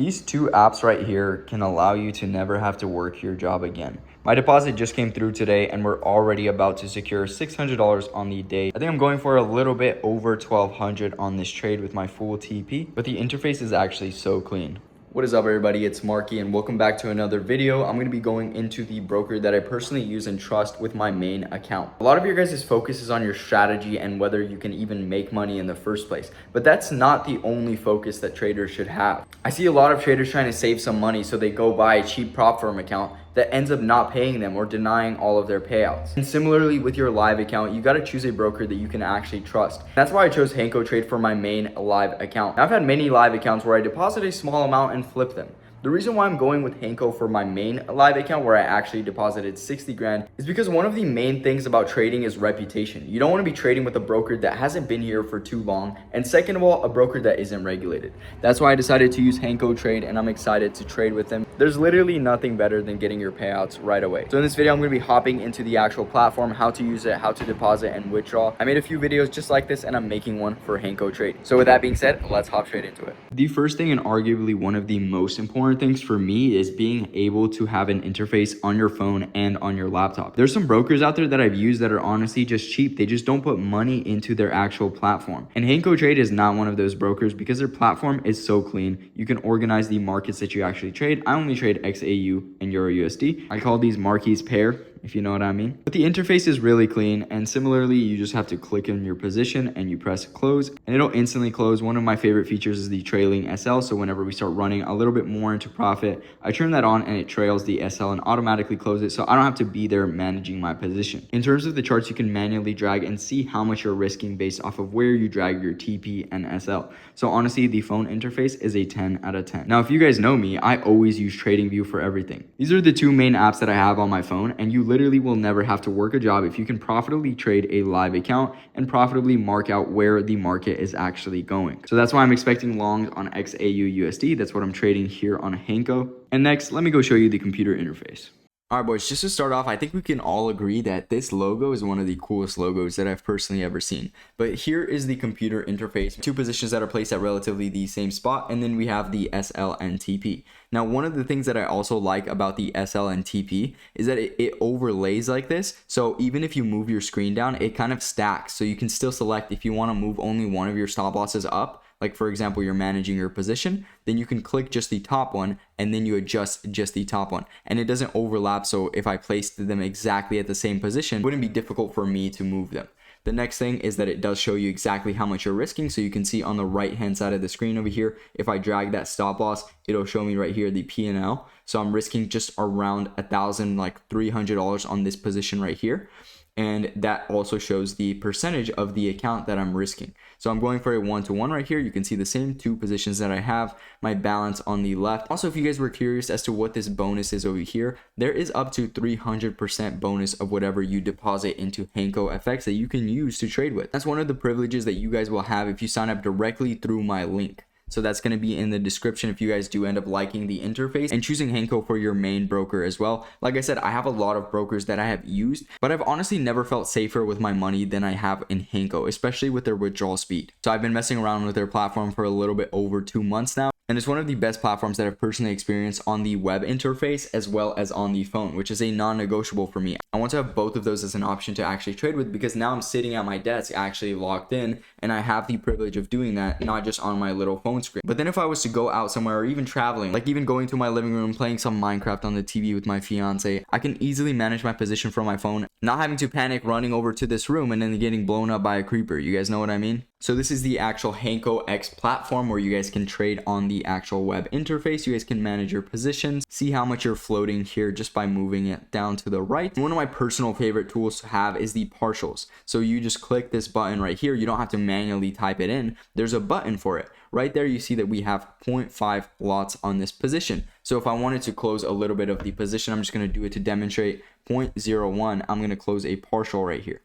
These two apps right here can allow you to never have to work your job again. My deposit just came through today and we're already about to secure $600 on the day. I think I'm going for a little bit over 1200 on this trade with my full TP, but the interface is actually so clean. What is up everybody, it's Marky and welcome back to another video. I'm going to be going into the broker that I personally use and trust with my main account. A lot of your guys' focus is on your strategy and whether you can even make money in the first place, but that's not the only focus that traders should have. I see a lot of traders trying to save some money, so they go buy a cheap prop firm account that ends up not paying them or denying all of their payouts. And similarly with your live account, you got to choose a broker that you can actually trust. That's why I chose Hanko Trade for my main live account. Now, I've had many live accounts where I deposit a small amount and flip them. The reason why I'm going with Hanko for my main live account, where I actually deposited 60 grand, is because one of the main things about trading is reputation. You don't want to be trading with a broker that hasn't been here for too long, and second of all, a broker that isn't regulated. That's why I decided to use Hanko Trade, and I'm excited to trade with them. There's literally nothing better than getting your payouts right away. So in this video, I'm going to be hopping into the actual platform, how to use it, how to deposit and withdraw. I made a few videos just like this, and I'm making one for Hanko Trade. So with that being said, let's hop straight into it. The first thing, and arguably one of the most important things for me, is being able to have an interface on your phone and on your laptop. There's some brokers out there that I've used that are honestly just cheap. They just don't put money into their actual platform. And Hanko Trade is not one of those brokers because their platform is so clean. You can organize the markets that you actually trade. I only trade XAU and Euro USD. I call these marquees pair, if you know what I mean. But the interface is really clean, and similarly, you just have to click in your position and you press close and it'll instantly close. One of my favorite features is the trailing SL. So whenever we start running a little bit more into profit, I turn that on and it trails the SL and automatically closes it, so I don't have to be there managing my position. In terms of the charts, you can manually drag and see how much you're risking based off of where you drag your TP and SL. So honestly, the phone interface is a 10 out of 10. Now, if you guys know me, I always use TradingView for everything. These are the two main apps that I have on my phone, and you literally will never have to work a job if you can profitably trade a live account and profitably mark out where the market is actually going. So that's why I'm expecting longs on XAU USD. That's what I'm trading here on Hanko. And next, let me go show you the computer interface. All right, boys, just to start off, I think we can all agree that this logo is one of the coolest logos that I've personally ever seen. But here is the computer interface. Two positions that are placed at relatively the same spot, and then we have the SL and TP. Now, one of the things that I also like about the SL and TP is that it overlays like this. So even if you move your screen down, it kind of stacks. So you can still select if you want to move only one of your stop losses up. Like for example, you're managing your position, then you can click just the top one and then you adjust just the top one. And it doesn't overlap, so if I placed them exactly at the same position, it wouldn't be difficult for me to move them. The next thing is that it does show you exactly how much you're risking. So you can see on the right hand side of the screen over here, if I drag that stop loss, it'll show me right here the P&L. So I'm risking just around $300 on this position right here. And that also shows the percentage of the account that I'm risking. So I'm going for a 1-to-1 right here. You can see the same two positions that I have, my balance on the left. Also, if you guys were curious as to what this bonus is over here, there is up to 300% bonus of whatever you deposit into HankoX that you can use to trade with. That's one of the privileges that you guys will have if you sign up directly through my link. So that's going to be in the description if you guys do end up liking the interface and choosing Hanko for your main broker as well. Like I said, I have a lot of brokers that I have used, but I've honestly never felt safer with my money than I have in Hanko, especially with their withdrawal speed. So I've been messing around with their platform for a little bit over 2 months now. And it's one of the best platforms that I've personally experienced on the web interface as well as on the phone, which is a non-negotiable for me. I want to have both of those as an option to actually trade with, because now I'm sitting at my desk actually logged in and I have the privilege of doing that, not just on my little phone screen. But then if I was to go out somewhere or even traveling, like even going to my living room, playing some Minecraft on the TV with my fiance, I can easily manage my position from my phone, not having to panic running over to this room and then getting blown up by a creeper. You guys know what I mean? So this is the actual HankoX platform where you guys can trade on the actual web interface. You guys can manage your positions, see how much you're floating here just by moving it down to the right. One of my personal favorite tools to have is the partials. So you just click this button right here. You don't have to manually type it in. There's a button for it. Right there, you see that we have 0.5 lots on this position. So if I wanted to close a little bit of the position, I'm just going to do it to demonstrate 0.01. I'm going to close a partial right here.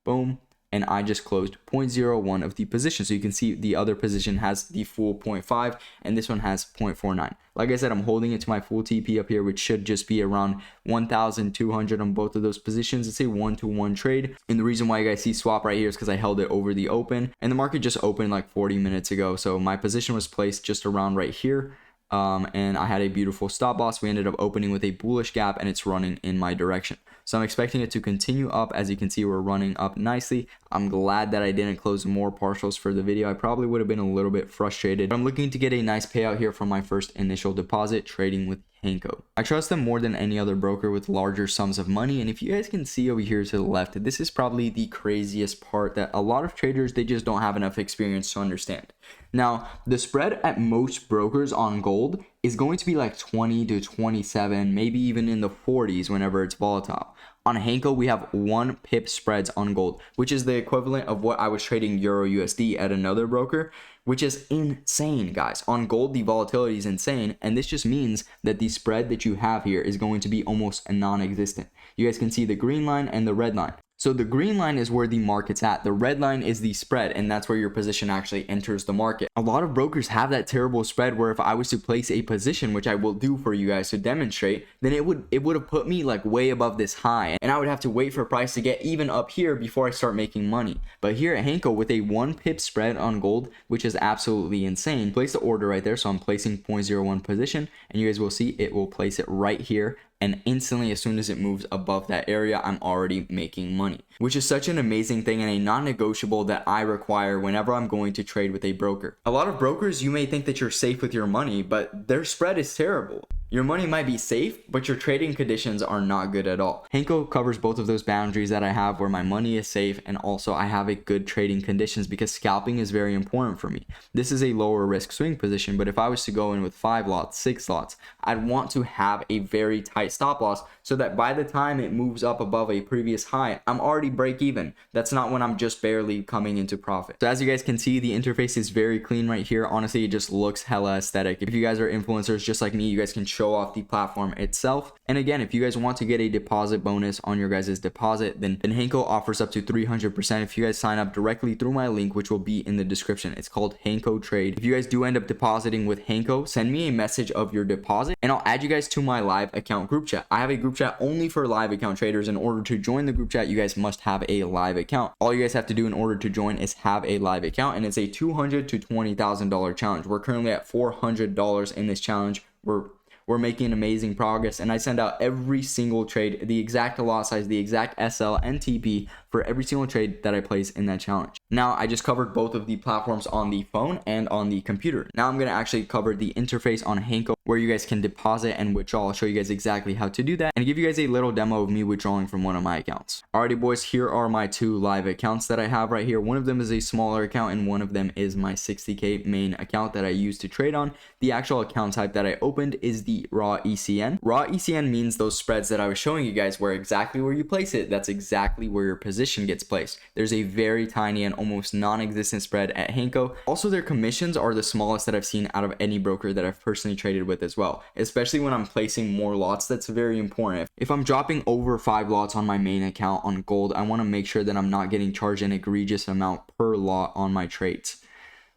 Boom. And I just closed 0.01 of the position. So you can see the other position has the full 0.5 and this one has 0.49. Like I said, I'm holding it to my full TP up here, which should just be around 1,200 on both of those positions. It's a 1-to-1 trade. And the reason why you guys see swap right here is because I held it over the open and the market just opened like 40 minutes ago. So my position was placed just around right here. and I had a beautiful stop loss. We ended up opening with a bullish gap, and it's running in my direction. So I'm expecting it to continue up. As you can see, we're running up nicely. I'm glad that I didn't close more partials for the video. I probably would have been a little bit frustrated. But I'm looking to get a nice payout here from my first initial deposit trading with Hanko. I trust them more than any other broker with larger sums of money. And if you guys can see over here to the left, this is probably the craziest part that a lot of traders, they just don't have enough experience to understand. Now, the spread at most brokers on gold is going to be like 20 to 27, maybe even in the 40s whenever it's volatile. On Hanko, we have 1 pip spreads on gold, which is the equivalent of what I was trading Euro USD at another broker, which is insane, guys. On gold, the volatility is insane, and this just means that the spread that you have here is going to be almost non-existent. You guys can see the green line and the red line. So the green line is where the market's at. The red line is the spread, and that's where your position actually enters the market. A lot of brokers have that terrible spread where if I was to place a position, which I will do for you guys to demonstrate, then it would have put me like way above this high, and I would have to wait for price to get even up here before I start making money. But here at Hanko, with a 1 pip spread on gold, which is absolutely insane, place the order right there. So I'm placing 0.01 position, and you guys will see it will place it right here. And instantly, as soon as it moves above that area, I'm already making money, which is such an amazing thing and a non-negotiable that I require whenever I'm going to trade with a broker. A lot of brokers, you may think that you're safe with your money, but their spread is terrible. Your money might be safe, but your trading conditions are not good at all. Hanko covers both of those boundaries that I have where my money is safe and also I have a good trading conditions because scalping is very important for me. This is a lower risk swing position, but if I was to go in with 5 lots, 6 lots, I'd want to have a very tight stop loss so that by the time it moves up above a previous high, I'm already break even. That's not when I'm just barely coming into profit. So as you guys can see, the interface is very clean right here. Honestly, it just looks hella aesthetic. If you guys are influencers just like me, you guys can show off the platform itself. And again, if you guys want to get a deposit bonus on your guys' deposit, then Hanko offers up to 300% if you guys sign up directly through my link, which will be in the description. It's called Hanko Trade. If you guys do end up depositing with Hanko, send me a message of your deposit and I'll add you guys to my live account group chat. I have a group chat only for live account traders. In order to join the group chat, you guys must have a live account. All you guys have to do in order to join is have a live account, and it's a $200,000 to $20,000 challenge. We're currently at $400 in this challenge. We're making amazing progress, and I send out every single trade, the exact lot size, the exact SL and TP for every single trade that I place in that challenge. Now, I just covered both of the platforms on the phone and on the computer. Now I'm going to actually cover the interface on Hanko where you guys can deposit and withdraw. I'll show you guys exactly how to do that and give you guys a little demo of me withdrawing from one of my accounts. Alrighty boys, here are my 2 live accounts that I have right here. One of them is a smaller account and one of them is my 60K main account that I use to trade on. The actual account type that I opened is the raw ECN. Raw ECN means those spreads that I was showing you guys where exactly where you place it, that's exactly where your position gets placed. There's a very tiny and almost non-existent spread at Hanko. Also, their commissions are the smallest that I've seen out of any broker that I've personally traded with as well, especially when I'm placing more lots. That's very important. If I'm dropping over 5 lots on my main account on gold, I want to make sure that I'm not getting charged an egregious amount per lot on my trades.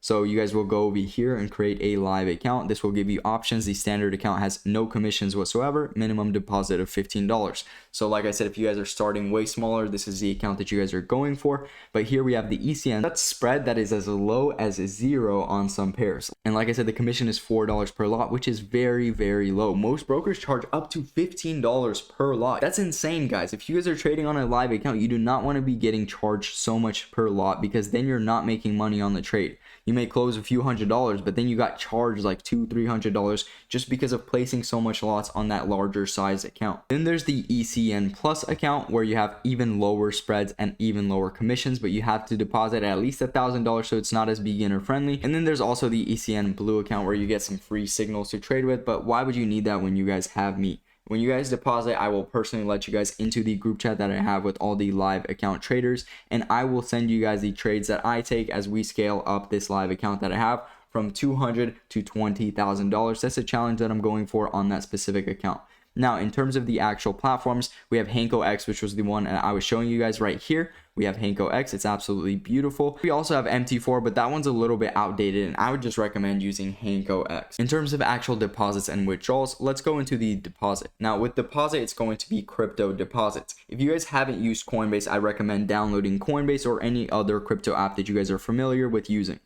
So you guys will go over here and create a live account. This will give you options. The standard account has no commissions whatsoever, minimum deposit of $15. So like I said, if you guys are starting way smaller, this is the account that you guys are going for. But here we have the ECN. That's spread that is as low as 0 on some pairs. And like I said, the commission is $4 per lot, which is very, very low. Most brokers charge up to $15 per lot. That's insane, guys. If you guys are trading on a live account, you do not want to be getting charged so much per lot because then you're not making money on the trade. You may close a few $100s, but then you got charged like $200-300 just because of placing so much lots on that larger size account. Then there's the ECN Plus account where you have even lower spreads and even lower commissions, but you have to deposit at least $1,000, so it's not as beginner friendly. And then there's also the ECN Blue account where you get some free signals to trade with, but why would you need that when you guys have me? When you guys deposit, I will personally let you guys into the group chat that I have with all the live account traders, and I will send you guys the trades that I take as we scale up this live account that I have from $200,000 to $20,000. That's a challenge that I'm going for on that specific account. Now, in terms of the actual platforms, we have HankoX, which was the one I was showing you guys right here. We have HankoX. It's absolutely beautiful. We also have MT4, but that one's a little bit outdated, and I would just recommend using HankoX. In terms of actual deposits and withdrawals, let's go into the deposit. Now, with deposit, it's going to be crypto deposits. If you guys haven't used Coinbase, I recommend downloading Coinbase or any other crypto app that you guys are familiar with using.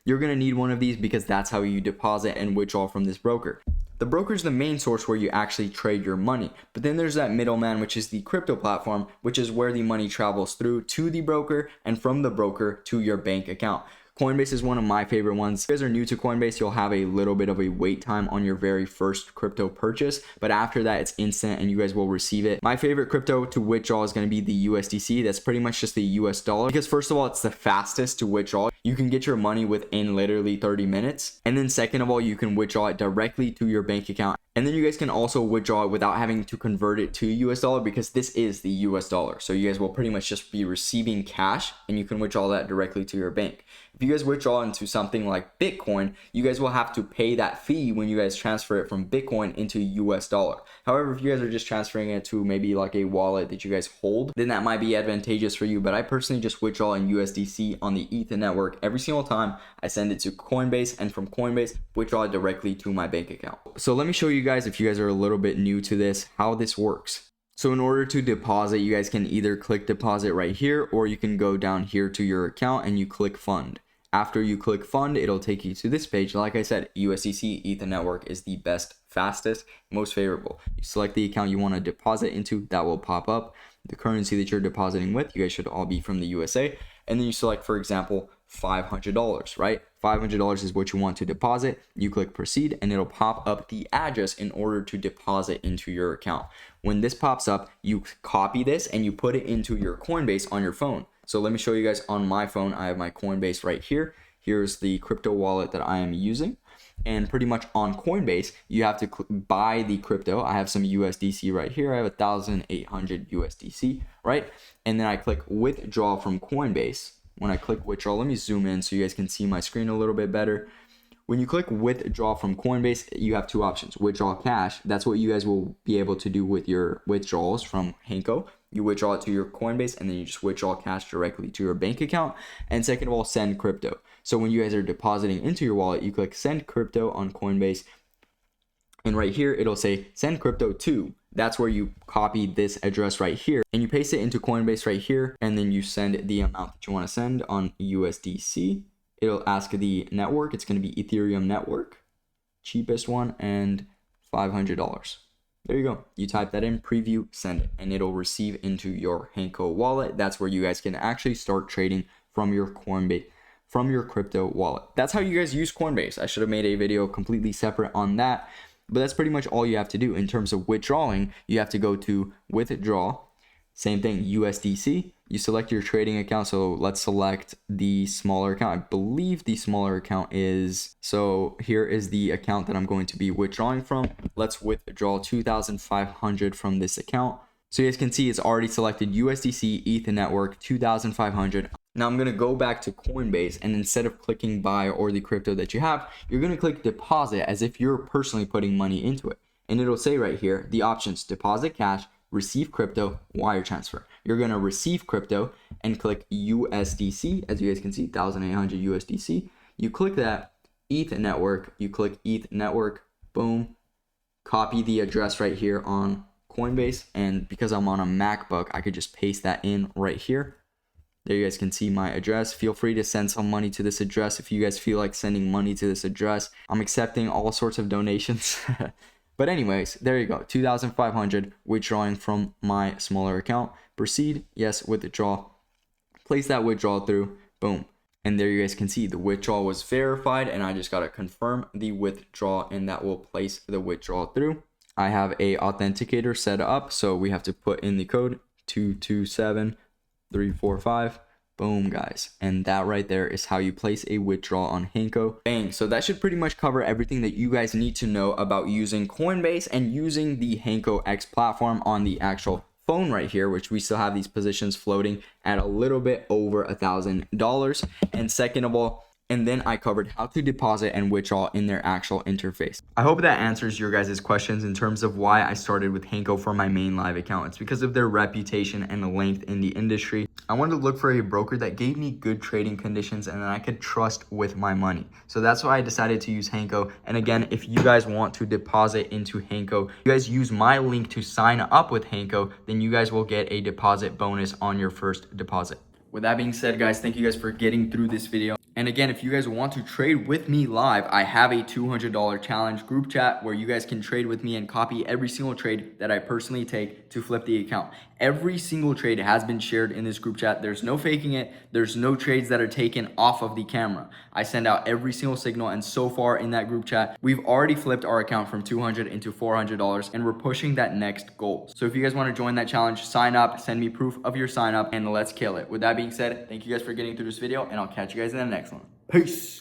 you're going to need one of these because that's how you deposit and withdraw from this broker. The broker is the main source where you actually trade your money. But then there's that middleman, which is the crypto platform, which is where the money travels through to the broker and from the broker to your bank account. Coinbase is one of my favorite ones. If you guys are new to Coinbase, you'll have a little bit of a wait time on your very first crypto purchase, but after that it's instant and you guys will receive it. My favorite crypto to withdraw is going to be the USDC. That's pretty much just the US dollar, because first of all, it's the fastest to withdraw. You can get your money within literally 30 minutes. And then second of all, you can withdraw it directly to your bank account. And then you guys can also withdraw it without having to convert it to US dollar, because this is the US dollar. So you guys will pretty much just be receiving cash and you can withdraw that directly to your bank. If you guys withdraw into something like Bitcoin, you guys will have to pay that fee when you guys transfer it from Bitcoin into US dollar. However, if you guys are just transferring it to maybe like a wallet that you guys hold, then that might be advantageous for you. But I personally just withdraw in USDC on the Ether network every single time. I send it to Coinbase, and from Coinbase, withdraw it directly to my bank account. So let me show you guys, if you guys are a little bit new to this, how this works. So in order to deposit, you guys can either click deposit right here, or you can go down here to your account and you click fund. After you click fund, it'll take you to this page. Like I said, USDC Ether network is the best, fastest, most favorable. You select the account you want to deposit into, that will pop up. The currency that you're depositing with, you guys should all be from the USA. And then you select, for example, $500, right? $500 is what you want to deposit. You click proceed and it'll pop up the address in order to deposit into your account. When this pops up, you copy this and you put it into your Coinbase on your phone. So let me show you guys on my phone. I have my Coinbase right here. Here's the crypto wallet that I am using. And pretty much on Coinbase, you have to buy the crypto. I have some USDC right here. I have 1,800 USDC, right? And then I click withdraw from Coinbase. When I click withdraw, let me zoom in so you guys can see my screen a little bit better. When you click withdraw from Coinbase, you have two options. Withdraw cash. That's what you guys will be able to do with your withdrawals from Hanko. You withdraw it to your Coinbase and then you just withdraw cash directly to your bank account. And second of all, send crypto. So when you guys are depositing into your wallet, you click send crypto on Coinbase. And right here, it'll say send crypto to. That's where you copy this address right here and you paste it into Coinbase right here. And then you send the amount that you want to send on USDC. It'll ask the network. It's going to be Ethereum network, cheapest one, and $500. There you go. You type that in, preview, send it, and it'll receive into your Hanko wallet. That's where you guys can actually start trading from your Coinbase, from your crypto wallet. That's how you guys use Coinbase. I should have made a video completely separate on that, but that's pretty much all you have to do. In terms of withdrawing, you have to go to withdraw. Same thing, USDC. You select your trading account. So let's select the smaller account. I believe the smaller account is, so here is the account that I'm going to be withdrawing from. Let's withdraw 2,500 from this account. So you guys can see it's already selected USDC Ether network 2,500. Now I'm going to go back to Coinbase, and instead of clicking buy or the crypto that you have, you're going to click deposit as if you're personally putting money into it. And it'll say right here, the options: deposit cash, receive crypto, wire transfer. You're going to receive crypto and click USDC. As you guys can see, 1,800 USDC. You click that, ETH network, you click ETH network, boom, copy the address right here on Coinbase. And because I'm on a MacBook, I could just paste that in right here. There you guys can see my address. Feel free to send some money to this address if you guys feel like sending money to this address. I'm accepting all sorts of donations. But anyways, there you go. 2,500 withdrawing from my smaller account. Proceed. Yes, withdraw. Place that withdrawal through. Boom. And there you guys can see the withdrawal was verified, and I just got to confirm the withdrawal, and that will place the withdrawal through. I have a authenticator set up, so we have to put in the code 227345. Boom, guys. And that right there is how you place a withdrawal on Hanko. Bang. So that should pretty much cover everything that you guys need to know about using Coinbase and using the HankoX platform on the actual phone right here, which we still have these positions floating at a little bit over $1,000. And second of all, and then I covered how to deposit and withdraw in their actual interface. I hope that answers your guys' questions in terms of why I started with Hanko for my main live account. It's because of their reputation and the length in the industry. I wanted to look for a broker that gave me good trading conditions and that I could trust with my money. So that's why I decided to use Hanko. And again, if you guys want to deposit into Hanko, you guys use my link to sign up with Hanko, then you guys will get a deposit bonus on your first deposit. With that being said, guys, thank you guys for getting through this video. And again, if you guys want to trade with me live, I have a $200 challenge group chat where you guys can trade with me and copy every single trade that I personally take to flip the account. Every single trade has been shared in this group chat. There's no faking it. There's no trades that are taken off of the camera. I send out every single signal, and so far in that group chat, we've already flipped our account from $200 into $400, and we're pushing that next goal. So if you guys want to join that challenge, sign up, send me proof of your sign up, and let's kill it. With that being said, thank you guys for getting through this video, and I'll catch you guys in the next one. Peace.